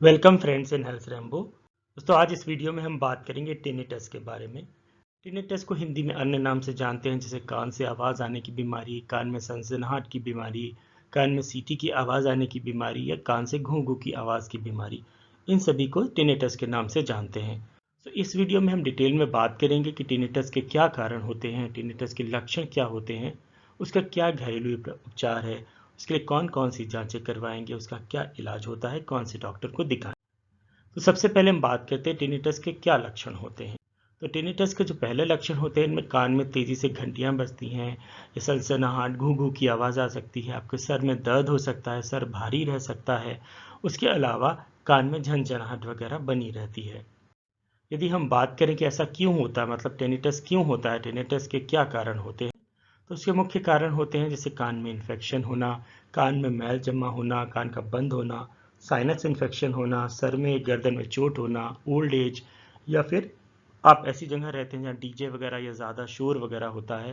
Welcome friends in health Rambo. दोस्तों आज इस वीडियो में हम बात करेंगे टिनिटस के बारे में। टिनिटस को हिंदी में अन्य नाम से जानते हैं जैसे कान से आवाज़ आने की बीमारी, कान में सनसनाहट की बीमारी, कान में सीटी की आवाज़ आने की बीमारी या कान से घूं घूं की आवाज़ की बीमारी। इन सभी को टिनिटस के नाम से जानते हैं। तो इस वीडियो में हम डिटेल में बात करेंगे कि टिनिटस के क्या कारण होते हैं, टिनिटस के लक्षण क्या होते हैं, उसका क्या घरेलू उपचार है, उसके लिए कौन कौन सी जांचें करवाएंगे, उसका क्या इलाज होता है, कौन से डॉक्टर को दिखाएं। तो सबसे पहले हम बात करते हैं टिनिटस के क्या लक्षण होते हैं। तो टिनिटस के जो पहले लक्षण होते हैं इनमें कान में तेजी से घंटियां बजती हैं, या सनसनाहट घू घू की आवाज़ आ सकती है, आपके सर में दर्द हो सकता है, सर भारी रह सकता है। उसके अलावा कान में झनझनाहट वगैरह बनी रहती है। यदि हम बात करें कि ऐसा क्यों होता है, मतलब टिनिटस क्यों होता है, टिनिटस के क्या कारण होते हैं, तो उसके मुख्य कारण होते हैं जैसे कान में इन्फेक्शन होना, कान में मैल जमा होना, कान का बंद होना, साइनस इन्फेक्शन होना, सर में गर्दन में चोट होना, ओल्ड एज, या फिर आप ऐसी जगह रहते हैं जहाँ डीजे वगैरह या ज़्यादा शोर वगैरह होता है।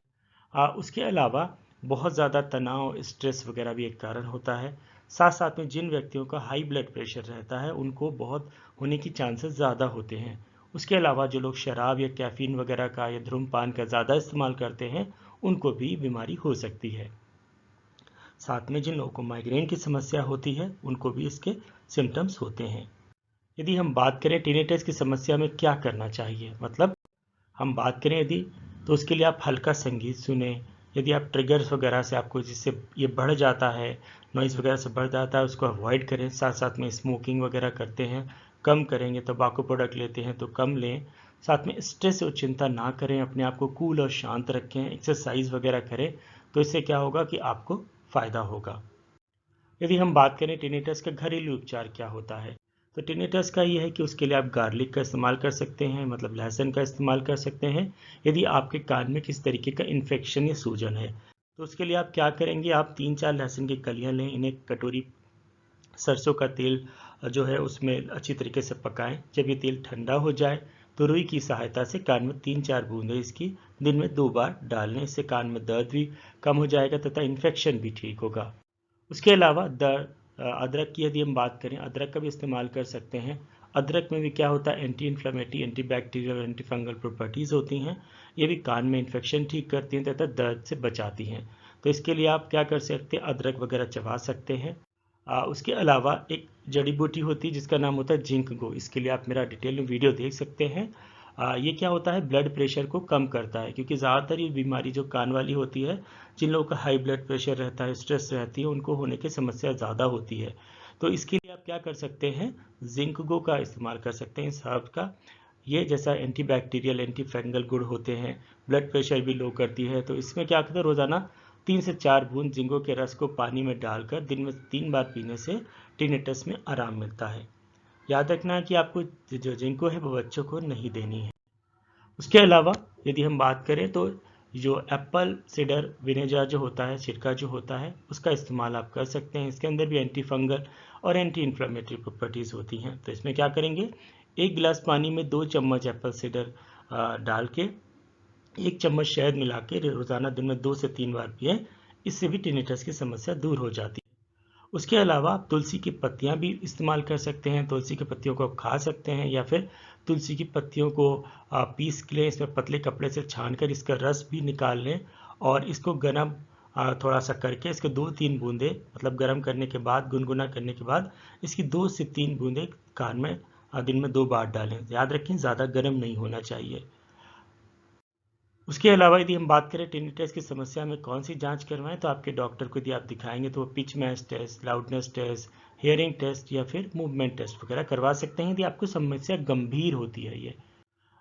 उसके अलावा बहुत ज़्यादा तनाव, स्ट्रेस वगैरह भी एक कारण होता है। साथ साथ में जिन व्यक्तियों का हाई ब्लड प्रेशर रहता है उनको बहुत होने की चांसेस ज़्यादा होते हैं। उसके अलावा जो लोग शराब या कैफीन वगैरह का या धूम्रपान का ज़्यादा इस्तेमाल करते हैं उनको भी बीमारी हो सकती है। साथ में जिन लोगों को माइग्रेन की समस्या होती है उनको भी इसके सिम्टम्स होते हैं। यदि हम बात करें टिनिटस की समस्या में क्या करना चाहिए, मतलब हम बात करें यदि, तो उसके लिए आप हल्का संगीत सुने। यदि आप ट्रिगर्स वगैरह से आपको जिससे ये बढ़ जाता है, नॉइज़ वगैरह से बढ़ जाता है, उसको अवॉइड करें। साथ साथ में स्मोकिंग वगैरह करते हैं कम करेंगे, तंबाकू प्रोडक्ट लेते हैं तो कम लें। साथ में स्ट्रेस और चिंता ना करें, अपने आप को कूल और शांत रखें, एक्सरसाइज वगैरह करें। तो इससे क्या होगा कि आपको फ़ायदा होगा। यदि हम बात करें टिनिटस का घरेलू उपचार क्या होता है, तो टिनिटस का ये है कि उसके लिए आप गार्लिक का इस्तेमाल कर सकते हैं, मतलब लहसुन का इस्तेमाल कर सकते हैं। यदि आपके कान में किस तरीके का इन्फेक्शन या सूजन है तो उसके लिए आप क्या करेंगे, आप 3-4 लहसुन की कलियां लें, इन्हें कटोरी सरसों का तेल जो है उसमें अच्छी तरीके से पकाएं। जब ये तेल ठंडा हो जाए तो रुई की सहायता से कान में 3-4 बूंदें इसकी दिन में 2 बार डालने, इससे कान में दर्द भी कम हो जाएगा तथा इन्फेक्शन भी ठीक होगा। उसके अलावा अदरक की यदि हम बात करें, अदरक का भी इस्तेमाल कर सकते हैं। अदरक में भी क्या होता है, anti inflammatory, anti bacterial, anti fungal properties होती हैं। ये भी कान में इन्फेक्शन ठीक करती हैं तथा दर्द से बचाती हैं। तो इसके लिए आप क्या कर सकते हैं, अदरक वगैरह चबा सकते हैं। उसके अलावा एक जड़ी बूटी होती है जिसका नाम होता है जिंक गो। इसके लिए आप मेरा डिटेल में वीडियो देख सकते हैं। ये क्या होता है, ब्लड प्रेशर को कम करता है, क्योंकि ज़्यादातर ये बीमारी जो कान वाली होती है, जिन लोगों का हाई ब्लड प्रेशर रहता है, स्ट्रेस रहती है, उनको होने की समस्या ज़्यादा होती है। तो इसके लिए आप क्या कर सकते हैं, जिंक गो का इस्तेमाल कर सकते हैं, इस हर्ब का। ये जैसा एंटी बैक्टीरियल, एंटी फंगल गुण होते हैं, ब्लड प्रेशर भी लो करती है। तो इसमें क्या करते हैं, रोज़ाना 3 से 4 बूंद जिंको के रस को पानी में डालकर दिन में 3 बार पीने से टिनिटस में आराम मिलता है। याद रखना है कि आपको जो जिंको है वो बच्चों को नहीं देनी है। उसके अलावा यदि हम बात करें तो जो एप्पल सिडर विनेगर जो होता है, सिरका जो होता है, उसका इस्तेमाल आप कर सकते हैं। इसके अंदर भी एंटी फंगल और एंटी इन्फ्लेमेटरी प्रॉपर्टीज़ होती हैं। तो इसमें क्या करेंगे, 1 गिलास पानी में 2 चम्मच एप्पल सिडर डाल के 1 चम्मच शहद मिला के रोज़ाना दिन में 2 से 3 बार पिएं। इससे भी टिनिटस की समस्या दूर हो जाती है। उसके अलावा आप तुलसी की पत्तियां भी इस्तेमाल कर सकते हैं। तुलसी की पत्तियों को आप खा सकते हैं, या फिर तुलसी की पत्तियों को पीस के लें, इसमें पतले कपड़े से छानकर इसका रस भी निकाल लें और इसको गर्म थोड़ा सा करके इसके 2-3 बूंदें, मतलब गर्म करने के बाद, गुनगुना करने के बाद इसकी 2 से 3 बूंदें कान में दिन में 2 बार डालें। याद रखें ज़्यादा गर्म नहीं होना चाहिए। उसके अलावा यदि हम बात करें टिनिटस की समस्या में कौन सी जांच करवाएं, तो आपके डॉक्टर को यदि आप दिखाएंगे तो वो pitch match test, loudness test, hearing test या फिर मूवमेंट टेस्ट वगैरह करवा सकते हैं यदि आपको समस्या गंभीर होती है ये।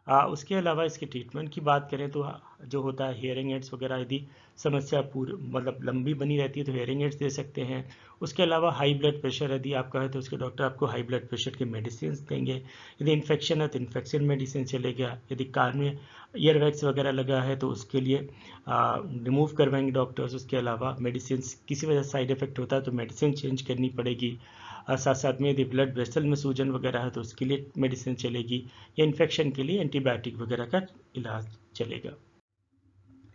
उसके अलावा इसके ट्रीटमेंट की बात करें तो जो होता है हियरिंग एड्स वगैरह, यदि समस्या पूरी मतलब लंबी बनी रहती है तो हियरिंग एड्स दे सकते हैं। उसके अलावा हाई ब्लड प्रेशर यदि आपका है तो उसके डॉक्टर आपको हाई ब्लड प्रेशर के मेडिसिन देंगे। यदि इन्फेक्शन है तो इन्फेक्शन मेडिसिन चलेगा। यदि कान में ईयरवैक्स वगैरह लगा है तो उसके लिए रिमूव करवाएंगे डॉक्टर्स। उसके अलावा मेडिसिन किसी वजह से साइड इफेक्ट होता है तो मेडिसिन चेंज करनी पड़ेगी। साथ साथ में यदि ब्लड वेसल में सूजन वगैरह है तो उसके लिए मेडिसिन चलेगी, या इन्फेक्शन के लिए एंटीबायोटिक वगैरह का इलाज चलेगा।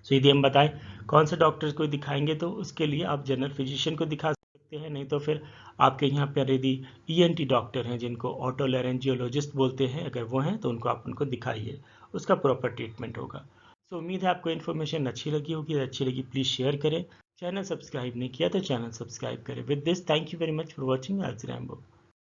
तो यदि हम बताएं कौन से डॉक्टर्स को दिखाएंगे, तो उसके लिए आप जनरल फिजिशियन को दिखा सकते सकते हैं, नहीं तो फिर आपके यहाँ पर यदि ईएनटी डॉक्टर हैं जिनको ऑटोलैरेंजियोलॉजिस्ट बोलते हैं, अगर वो हैं तो उनको दिखाइए, उसका प्रॉपर ट्रीटमेंट होगा। सो उम्मीद है आपको इन्फॉर्मेशन अच्छी लगी होगी। अच्छी लगी प्लीज़ शेयर करें। चैनल सब्सक्राइब नहीं किया तो चैनल सब्सक्राइब करें। With this thank you very much for watching आज रैम्बो।